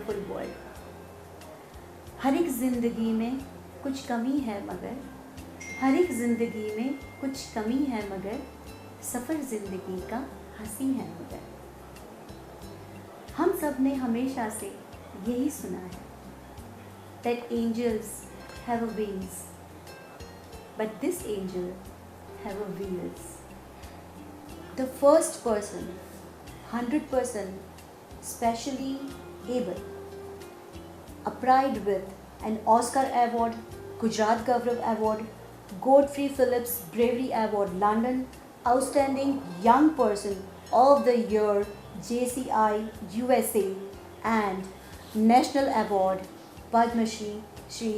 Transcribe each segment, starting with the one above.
Colourful world. हर एक ज़िंदगी में कुछ कमी है मगर, हर एक ज़िंदगी में कुछ कमी है मगर, सफ़र ज़िंदगी का हंसी है मगर। हम सब ने हमेशा से यही सुना है that angels have a wings, but this angel have a wheels. The first person, 100% specially able, a pride with an Oscar award, Gujarat Gaurav Award, Godfrey Phillips Bravery Award, London, Outstanding Young Person of the Year, JCI USA, and National Award, Padma Shri, Shri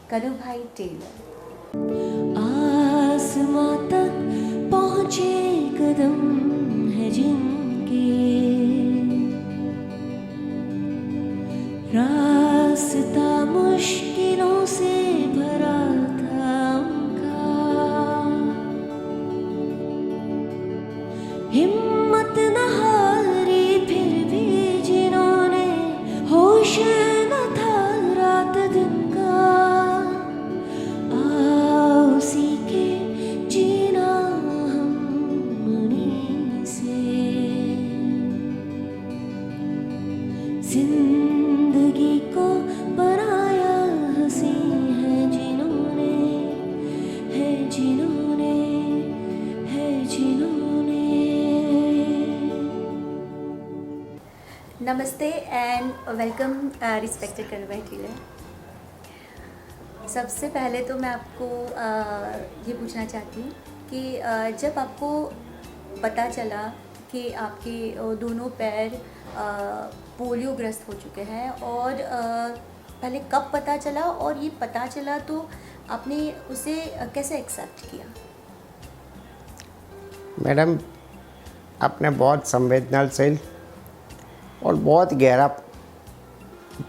Kanubhai Taylor. आसमां तक पहुँचे कदम है जिनके, रास्ता मुश्किलों से भरा था उनका, हिम्मत न हारी फिर भी जिन्होंने होश न था रात दिन का, आओ सीखे जीना हम उन्हीं से, जिंदगी को बनाया हंसी है जिन्होंने, है जिन्होंने, है जिन्होंने। नमस्ते and welcome respected convert teller. सबसे पहले तो मैं आपको ये पूछना चाहती हूँ कि जब आपको पता चला कि आपके दोनों पैर पोलियो ग्रस्त हो चुके हैं, और पहले कब पता चला, और ये पता चला तो आपने उसे कैसे एक्सेप्ट किया? मैडम, आपने बहुत संवेदनशील और बहुत गहरा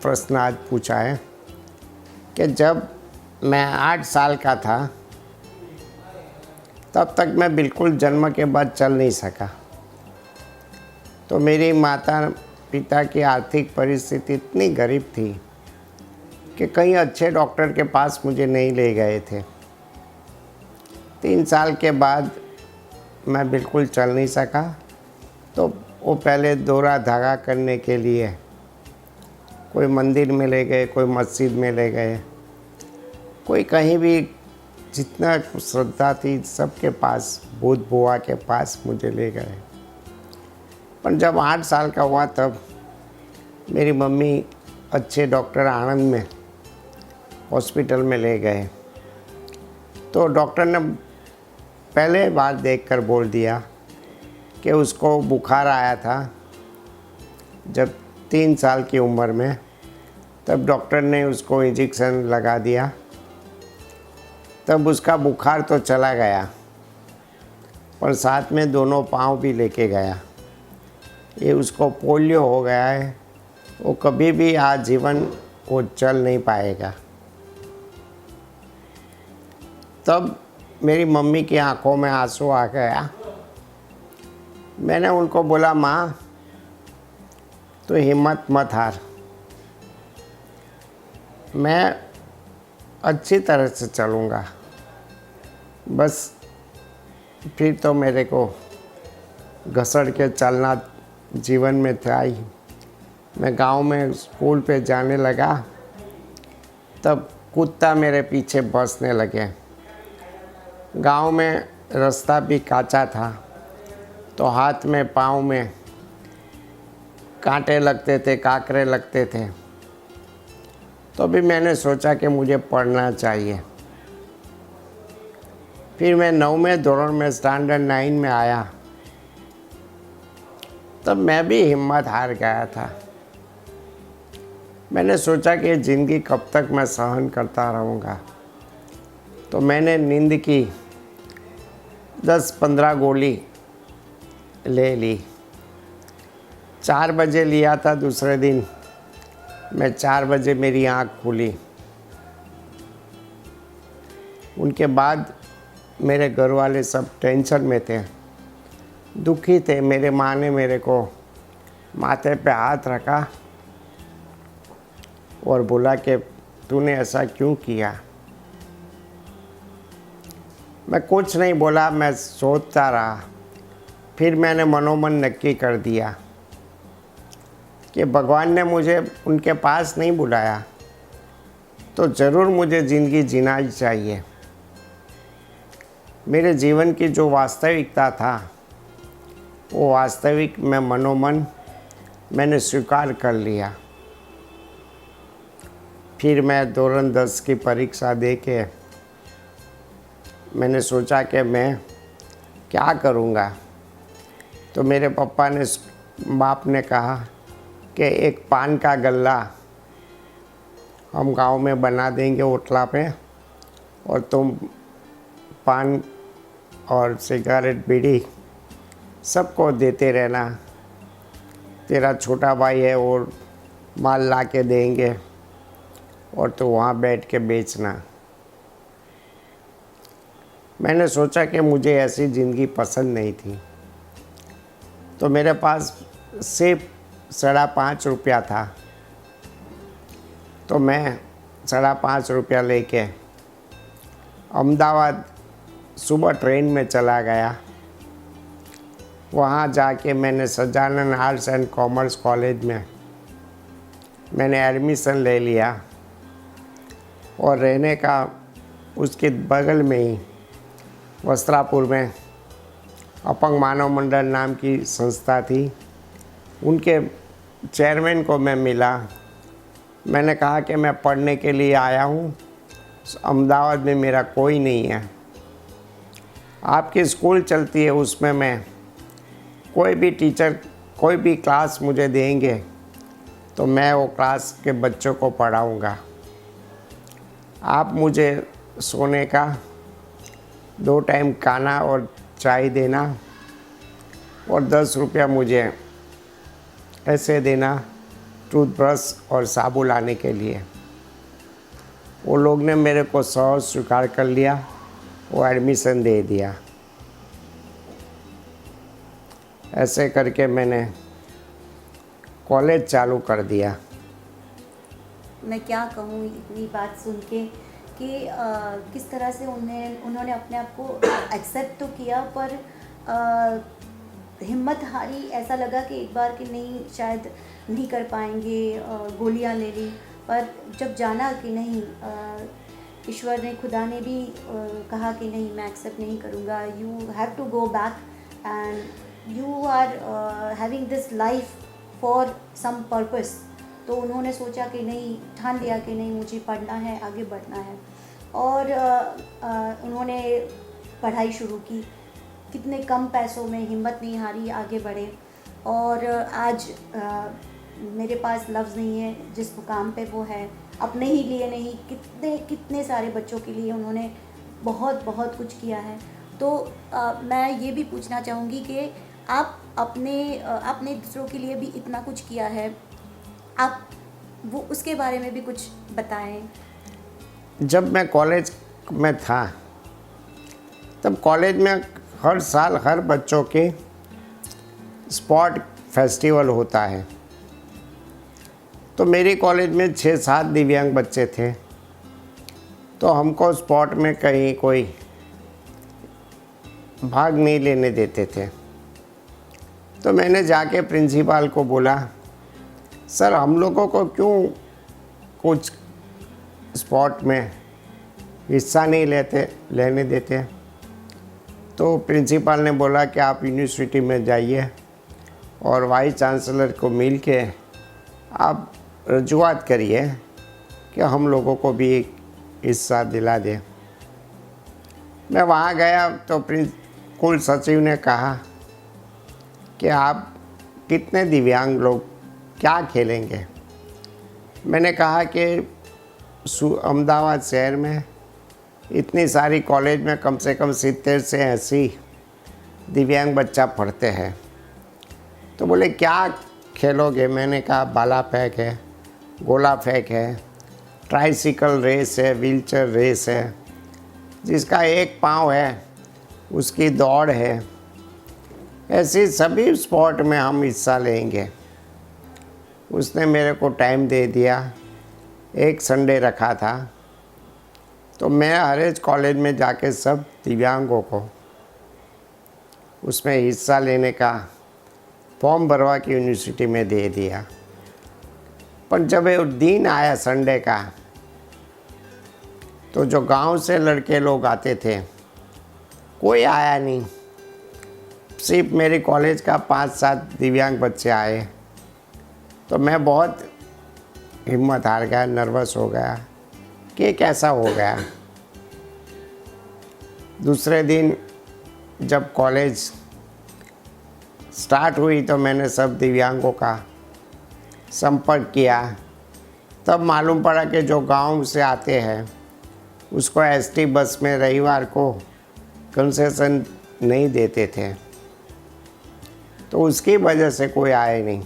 प्रश्न आज पूछा है कि जब मैं 8 साल का था तब तक मैं बिल्कुल जन्म के बाद चल नहीं सका। तो मेरी माता पिता की आर्थिक परिस्थिति इतनी गरीब थी कि कहीं अच्छे डॉक्टर के पास मुझे नहीं ले गए थे। 3 साल के बाद मैं बिल्कुल चल नहीं सका, तो वो पहले दौरा धागा करने के लिए कोई मंदिर में ले गए, कोई मस्जिद में ले गए, कोई कहीं भी, जितना श्रद्धा थी सबके पास, बुद्ध बुआ के पास मुझे ले गए। पर जब 8 साल का हुआ तब मेरी मम्मी अच्छे डॉक्टर आनंद में हॉस्पिटल में ले गए। तो डॉक्टर ने पहले बार देखकर बोल दिया कि उसको बुखार आया था जब 3 साल की उम्र में। तब डॉक्टर ने उसको इंजेक्शन लगा दिया, तब उसका बुखार तो चला गया, पर साथ में दोनों पाँव भी लेके गया। ये उसको पोलियो हो गया है, वो कभी भी आजीवन वो चल नहीं पाएगा। तब मेरी मम्मी की आंखों में आंसू आ गया। मैंने उनको बोला, माँ तो हिम्मत मत हार, मैं अच्छी तरह से चलूँगा। बस फिर तो मेरे को घसड़ के चलना जीवन में था ही। मैं गांव में स्कूल पे जाने लगा, तब कुत्ता मेरे पीछे बसने लगे। गांव में रास्ता भी कांचा था, तो हाथ में पाँव में कांटे लगते थे, काकरे लगते थे। तो भी मैंने सोचा कि मुझे पढ़ना चाहिए। फिर मैं 9वें दौर में स्टैंडर्ड 9 में आया, तब मैं भी हिम्मत हार गया था। मैंने सोचा कि ज़िंदगी कब तक मैं सहन करता रहूँगा। तो मैंने नींद की 10-15 गोली ले ली। 4 बजे लिया था दूसरे दिन, मैं 4 बजे मेरी आँख खुली। उनके बाद मेरे घर वाले सब टेंशन में थे, दुखी थे। मेरे माँ ने मेरे को माथे पे हाथ रखा और बोला कि तूने ऐसा क्यों किया। मैं कुछ नहीं बोला, मैं सोचता रहा। फिर मैंने मनोमन नक्की कर दिया कि भगवान ने मुझे उनके पास नहीं बुलाया तो ज़रूर मुझे ज़िंदगी जीना ही चाहिए। मेरे जीवन की जो वास्तविकता था वो वास्तविक मैं मनोमन मैंने स्वीकार कर लिया। फिर मैं धोरण 10 की परीक्षा दे के मैंने सोचा कि मैं क्या करूँगा। तो मेरे पापा ने बाप ने कहा कि एक पान का गल्ला हम गांव में बना देंगे ओटला पे, और तुम पान और सिगरेट बीड़ी सबको देते रहना। तेरा छोटा भाई है और माल ला के देंगे और तो वहाँ बैठ के बेचना। मैंने सोचा कि मुझे ऐसी ज़िंदगी पसंद नहीं थी। तो मेरे पास सिर्फ 5.5 रुपया था। तो मैं 5.5 रुपया लेके अहमदाबाद सुबह ट्रेन में चला गया। वहाँ जाके मैंने सजानन आर्ट्स एंड कॉमर्स कॉलेज में मैंने एडमिशन ले लिया, और रहने का उसके बगल में ही वस्त्रापुर में अपंग मानव मंडल नाम की संस्था थी। उनके चेयरमैन को मैं मिला। मैंने कहा कि मैं पढ़ने के लिए आया हूँ, अहमदाबाद में मेरा कोई नहीं है, आपकी स्कूल चलती है, उसमें मैं कोई भी टीचर कोई भी क्लास मुझे देंगे तो मैं वो क्लास के बच्चों को पढ़ाऊँगा। आप मुझे सोने का 2 टाइम खाना और चाय देना, और 10 रुपया मुझे ऐसे देना टूथब्रश और साबुन लाने के लिए। वो लोग ने मेरे को सहज स्वीकार कर लिया, वो एडमिशन दे दिया। ऐसे करके मैंने कॉलेज चालू कर दिया। मैं क्या कहूँ इतनी बात सुन के कि किस तरह से उन्होंने अपने आप को एक्सेप्ट तो किया, पर हिम्मत हारी। ऐसा लगा कि एक बार कि नहीं, शायद नहीं कर पाएंगे, गोलियां ले ली। पर जब जाना कि नहीं, ईश्वर ने, खुदा ने भी कहा कि नहीं, मैं एक्सेप्ट नहीं करूँगा, you have to go back and you are having this life for some purpose. तो उन्होंने सोचा कि नहीं, ठान लिया कि नहीं, मुझे पढ़ना है, आगे बढ़ना है, और उन्होंने पढ़ाई शुरू की। कितने कम पैसों में, हिम्मत नहीं हारी, आगे बढ़े। और आज मेरे पास लफ्ज़ नहीं है जिस मुकाम पे वो है। अपने ही लिए नहीं, कितने सारे बच्चों के लिए उन्होंने बहुत बहुत कुछ किया है। तो मैं ये भी पूछना चाहूँगी कि आप अपने दूसरों के लिए भी इतना कुछ किया है, आप वो उसके बारे में भी कुछ बताएं। जब मैं कॉलेज में था तब कॉलेज में हर साल हर बच्चों के स्पोर्ट फेस्टिवल होता है। तो मेरे कॉलेज में 6-7 दिव्यांग बच्चे थे, तो हमको स्पोर्ट में कहीं कोई भाग नहीं लेने देते थे। तो मैंने जाके प्रिंसिपल को बोला, सर हम लोगों को क्यों कुछ स्पोर्ट में हिस्सा नहीं लेने देते। तो प्रिंसिपल ने बोला कि आप यूनिवर्सिटी में जाइए और वाइस चांसलर को मिल के आप रजूआत करिए कि हम लोगों को भी हिस्सा दिला दें। मैं वहाँ गया तो कुल सचिव ने कहा कि आप कितने दिव्यांग लोग क्या खेलेंगे। मैंने कहा कि अहमदाबाद शहर में इतनी सारी कॉलेज में कम से कम 70 से 80 दिव्यांग बच्चा पढ़ते हैं। तो बोले क्या खेलोगे। मैंने कहा भाला फेंक है, गोला फेंक है, ट्राइसिकल रेस है, व्हीलचेयर रेस है, जिसका एक पाँव है उसकी दौड़ है, ऐसी सभी स्पोर्ट में हम हिस्सा लेंगे। उसने मेरे को टाइम दे दिया एक संडे रखा था, तो मैं हरेज कॉलेज में जाके सब दिव्यांगों को उसमें हिस्सा लेने का फॉर्म भरवा के यूनिवर्सिटी में दे दिया। पर जब ये दिन आया संडे का, तो जो गांव से लड़के लोग आते थे कोई आया नहीं, सिर्फ मेरे कॉलेज का 5-7 दिव्यांग बच्चे आए। तो मैं बहुत हिम्मत हार गया, नर्वस हो गया कि कैसा हो गया। दूसरे दिन जब कॉलेज स्टार्ट हुई तो मैंने सब दिव्यांगों का संपर्क किया, तब मालूम पड़ा कि जो गांव से आते हैं उसको एसटी बस में रविवार को कंसेशन नहीं देते थे, तो उसकी वजह से कोई आए नहीं।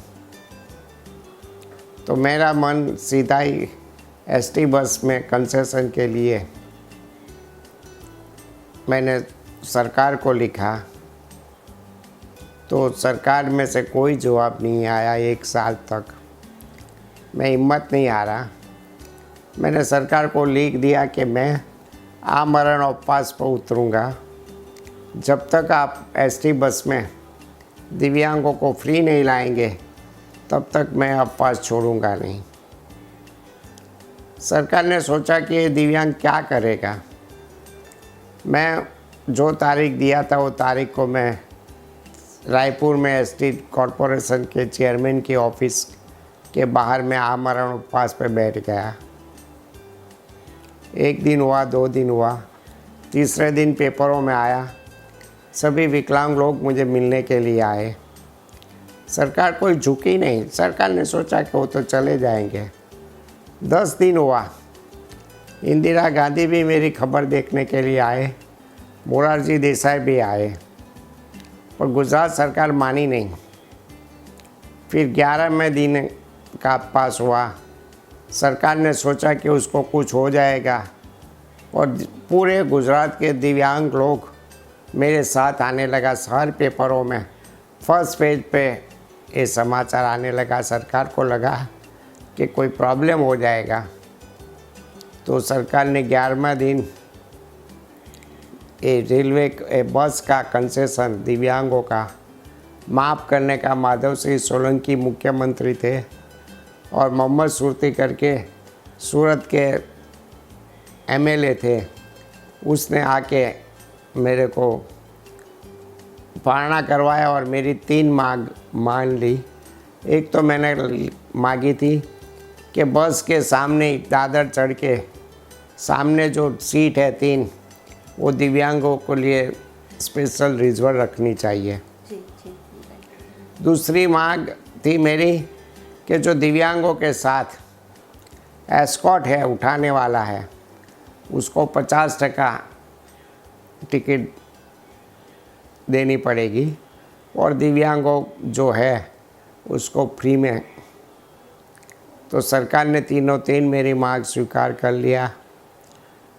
तो मेरा मन सीधा ही एसटी बस में कंसेशन के लिए मैंने सरकार को लिखा, तो सरकार में से कोई जवाब नहीं आया 1 साल तक। मैं हिम्मत नहीं हारा, मैंने सरकार को लिख दिया कि मैं आमरण उपवास पर उतरूँगा जब तक आप एसटी बस में दिव्यांगों को फ्री नहीं लाएंगे, तब तक मैं उपवास छोड़ूंगा नहीं। सरकार ने सोचा कि ये दिव्यांग क्या करेगा। मैं जो तारीख दिया था वो तारीख को मैं रायपुर में एसटी कॉरपोरेशन के चेयरमैन के ऑफिस के बाहर में आमरण उपवास पे बैठ गया। 1 दिन हुआ, 2 दिन हुआ, तीसरे दिन पेपरों में आया, सभी विकलांग लोग मुझे मिलने के लिए आए। सरकार कोई झुकी नहीं, सरकार ने सोचा कि वो तो चले जाएंगे। 10 दिन हुआ, इंदिरा गांधी भी मेरी खबर देखने के लिए आए, मोरारजी देसाई भी आए, पर गुजरात सरकार मानी नहीं। फिर 11वें दिन का पास हुआ, सरकार ने सोचा कि उसको कुछ हो जाएगा और पूरे गुजरात के दिव्यांग लोग मेरे साथ आने लगा। हर पेपरों में फर्स्ट पेज पे ये समाचार आने लगा। सरकार को लगा कि कोई प्रॉब्लम हो जाएगा, तो सरकार ने 11वें दिन ये रेलवे बस का कंसेशन दिव्यांगों का माफ़ करने का, माधव सिंह सोलंकी मुख्यमंत्री थे और मोहम्मद सुरती करके सूरत के एमएलए थे, उसने आके मेरे को पालना करवाया और मेरी 3 मांग मान ली। एक तो मैंने मांगी थी कि बस के सामने दादर चढ़ के सामने जो सीट है 3, वो दिव्यांगों के लिए स्पेशल रिजर्व रखनी चाहिए। जी जी। दूसरी मांग थी मेरी कि जो दिव्यांगों के साथ एस्कॉर्ट है, उठाने वाला है, उसको 50% टिकट देनी पड़ेगी और दिव्यांगों जो है उसको फ्री में। तो सरकार ने तीनों 3 मेरी मांग स्वीकार कर लिया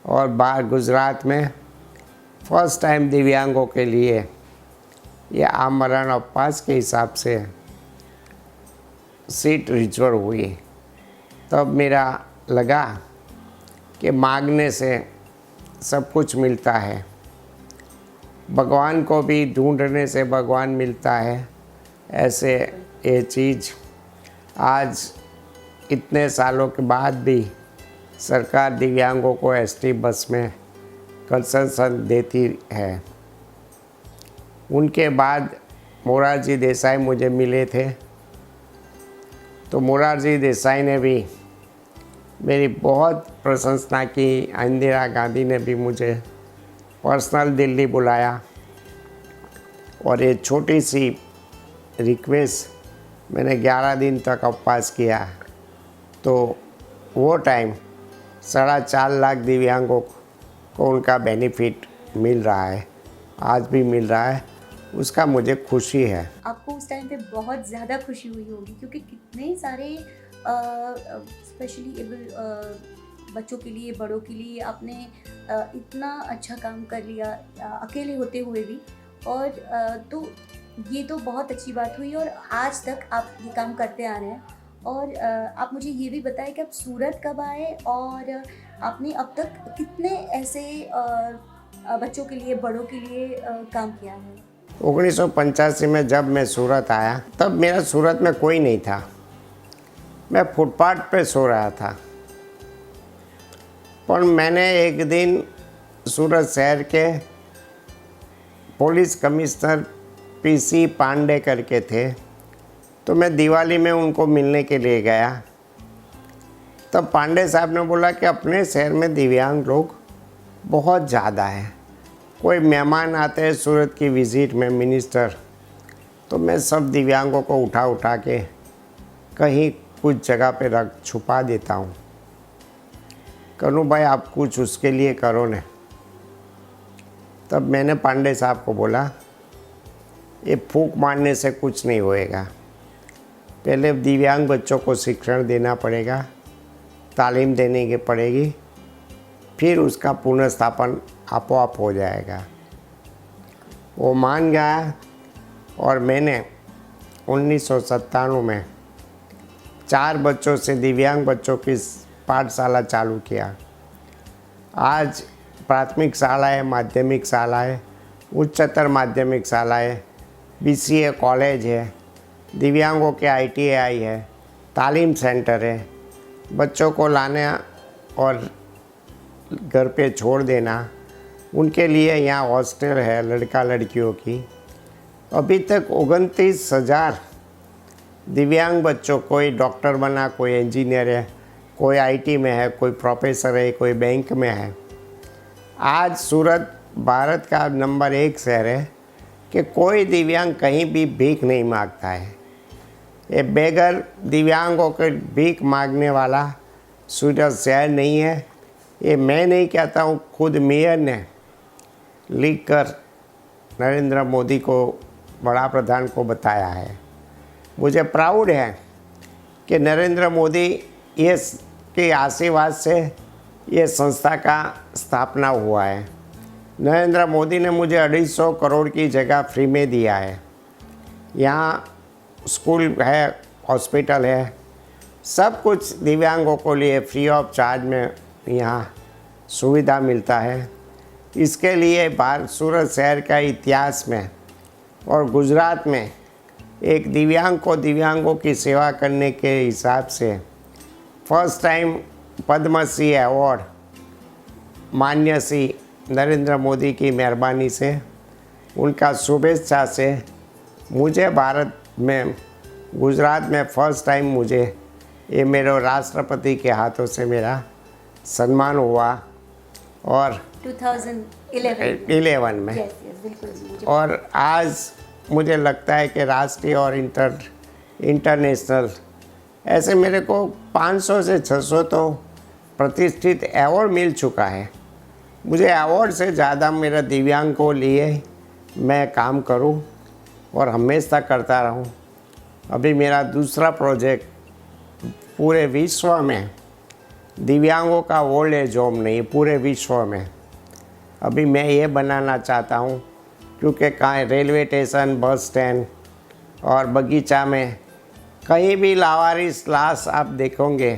और बाहर गुजरात में फर्स्ट टाइम दिव्यांगों के लिए ये आमरण उपवास के हिसाब से सीट रिजर्व हुई। तब मेरा लगा कि मांगने से सब कुछ मिलता है, भगवान को भी ढूंढने से भगवान मिलता है। ऐसे ये चीज़ आज इतने सालों के बाद भी सरकार दिव्यांगों को एसटी बस में कंसेशन देती है। उनके बाद मोरारजी देसाई मुझे मिले थे, तो मोरारजी देसाई ने भी मेरी बहुत प्रशंसा की। इंदिरा गांधी ने भी मुझे पर्सनल दिल्ली बुलाया और ये छोटी सी रिक्वेस्ट मैंने 11 दिन तक उपवास किया। तो वो टाइम 4.5 लाख दिव्यांगों को उनका बेनिफिट मिल रहा है, आज भी मिल रहा है, उसका मुझे खुशी है। आपको उस टाइम पे बहुत ज़्यादा खुशी हुई होगी, क्योंकि कितने सारे स्पेशली एबल बच्चों के लिए, बड़ों के लिए आपने इतना अच्छा काम कर लिया अकेले होते हुए भी। और तो ये तो बहुत अच्छी बात हुई और आज तक आप ये काम करते आ रहे हैं। और आप मुझे ये भी बताएं कि आप सूरत कब आए और आपने अब तक कितने ऐसे बच्चों के लिए, बड़ों के लिए काम किया है? 1985 में जब मैं सूरत आया तब मेरा सूरत में कोई नहीं था। मैं फुटपाथ पे सो रहा था। पर मैंने एक दिन सूरत शहर के पुलिस कमिश्नर पीसी पांडे करके थे, तो मैं दिवाली में उनको मिलने के लिए गया। तब पांडे साहब ने बोला कि अपने शहर में दिव्यांग लोग बहुत ज़्यादा हैं। कोई मेहमान आते हैं सूरत की विज़िट में, मिनिस्टर, तो मैं सब दिव्यांगों को उठा उठा के कहीं कुछ जगह पे रख छुपा देता हूँ। कन्नू भाई आप कुछ उसके लिए करो न। तब मैंने पांडे साहब को बोला ये फूंक मारने से कुछ नहीं होएगा, पहले दिव्यांग बच्चों को शिक्षण देना पड़ेगा, तालीम देने की पड़ेगी, फिर उसका पुनर्स्थापन आपो-आप हो जाएगा। वो मान गया और मैंने 1997 में 4 बच्चों से दिव्यांग बच्चों की पाठशाला चालू किया। आज प्राथमिक शालाएँ, माध्यमिक शालाएँ, उच्चतर माध्यमिक शालाएँ, BCA कॉलेज है, दिव्यांगों के ITI है, तालीम सेंटर है, बच्चों को लाना और घर पे छोड़ देना, उनके लिए यहाँ हॉस्टल है लड़का लड़कियों की। अभी तक 29,000 दिव्यांग बच्चों, कोई डॉक्टर बना, कोई इंजीनियर है, कोई IT में है, कोई प्रोफेसर है, कोई बैंक में है। आज सूरत भारत का नंबर 1 शहर है कि कोई दिव्यांग कहीं भी भीख नहीं मांगता है। ये बेगर दिव्यांगों के भीख मांगने वाला सूरत शहर नहीं है। ये मैं नहीं कहता हूँ, खुद मेयर ने लिखकर नरेंद्र मोदी को, बड़ा प्रधान को बताया है। मुझे प्राउड है कि नरेंद्र मोदी के आशीर्वाद से ये संस्था का स्थापना हुआ है। नरेंद्र मोदी ने मुझे 250 करोड़ की जगह फ्री में दिया है। यहाँ स्कूल है, हॉस्पिटल है, सब कुछ दिव्यांगों को लिए फ्री ऑफ चार्ज में यहाँ सुविधा मिलता है। इसके लिए सूरत शहर का इतिहास में और गुजरात में एक दिव्यांगों की सेवा करने के हिसाब से फर्स्ट टाइम पद्मश्री अवार्ड माननीय श्री नरेंद्र मोदी की मेहरबानी से, उनका शुभेच्छा से मुझे भारत में, गुजरात में फर्स्ट टाइम मुझे ये मेरे राष्ट्रपति के हाथों से मेरा सम्मान हुआ। और 2011 में yes, बिल्कुल जी, मुझे और आज मुझे लगता है कि राष्ट्रीय और इंटरनेशनल ऐसे मेरे को 500 से 600 तो प्रतिष्ठित अवार्ड मिल चुका है। मुझे अवार्ड से ज़्यादा मेरा दिव्यांग को लिए मैं काम करूं और हमेशा करता रहूं। अभी मेरा दूसरा प्रोजेक्ट पूरे विश्व में दिव्यांगों का ओल्ड एज होम नहीं, पूरे विश्व में अभी मैं ये बनाना चाहता हूँ, क्योंकि कहीं रेलवे स्टेशन, बस स्टैंड और बगीचा में कहीं भी लावारिस लाश आप देखोगे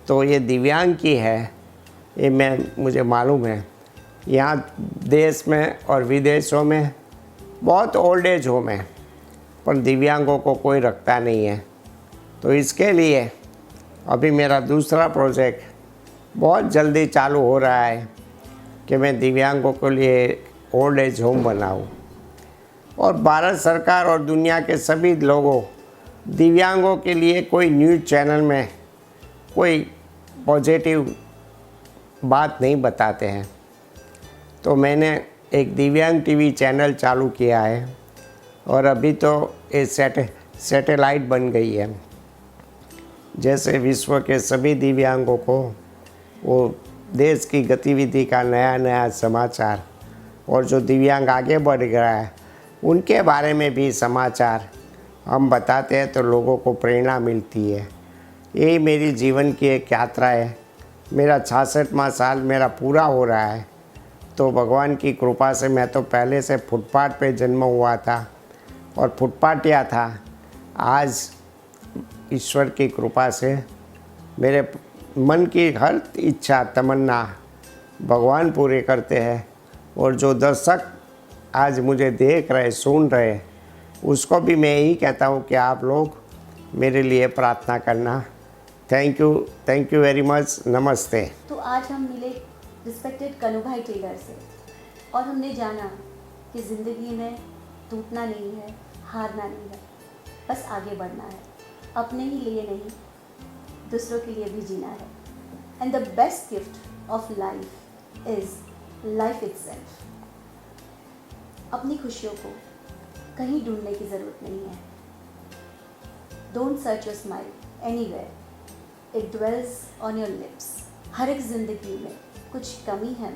तो ये दिव्यांग की है। ये मुझे मालूम है। यहाँ देश में और विदेशों में बहुत ओल्ड एज होम है, पर दिव्यांगों को कोई रखता नहीं है। तो इसके लिए अभी मेरा दूसरा प्रोजेक्ट बहुत जल्दी चालू हो रहा है कि मैं दिव्यांगों के लिए ओल्ड एज होम बनाऊँ। और भारत सरकार और दुनिया के सभी लोगों, दिव्यांगों के लिए कोई न्यूज़ चैनल में कोई पॉजिटिव बात नहीं बताते हैं। तो मैंने एक दिव्यांग टीवी चैनल चालू किया है और अभी तो ये सैटेलाइट बन गई है। जैसे विश्व के सभी दिव्यांगों को वो देश की गतिविधि का नया समाचार, और जो दिव्यांग आगे बढ़ गया है उनके बारे में भी समाचार हम बताते हैं तो लोगों को प्रेरणा मिलती है। यही मेरी जीवन की एक यात्रा है। मेरा 66वां साल मेरा पूरा हो रहा है। तो भगवान की कृपा से मैं तो पहले से फुटपाथ पे जन्म हुआ था और फुटपाथिया था। आज ईश्वर की कृपा से मेरे मन की हर इच्छा तमन्ना भगवान पूरे करते हैं। और जो दर्शक आज मुझे देख रहे सुन रहे उसको भी मैं यही कहता हूँ कि आप लोग मेरे लिए प्रार्थना करना। Thank you very much. नमस्ते। तो आज हम मिले रिस्पेक्टेड कनु भाई टेलर से और हमने जाना कि ज़िंदगी में टूटना नहीं है, हारना नहीं है, बस आगे बढ़ना है। अपने ही लिए नहीं, दूसरों के लिए भी जीना है। And the best gift of life is life itself. अपनी खुशियों को कहीं ढूंढने की ज़रूरत नहीं है। Don't search your smile anywhere, it dwells on your lips. हर एक ज़िंदगी में कुछ कमी है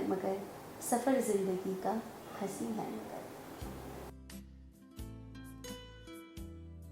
मगर सफ़र ज़िंदगी का हंसी है मगर।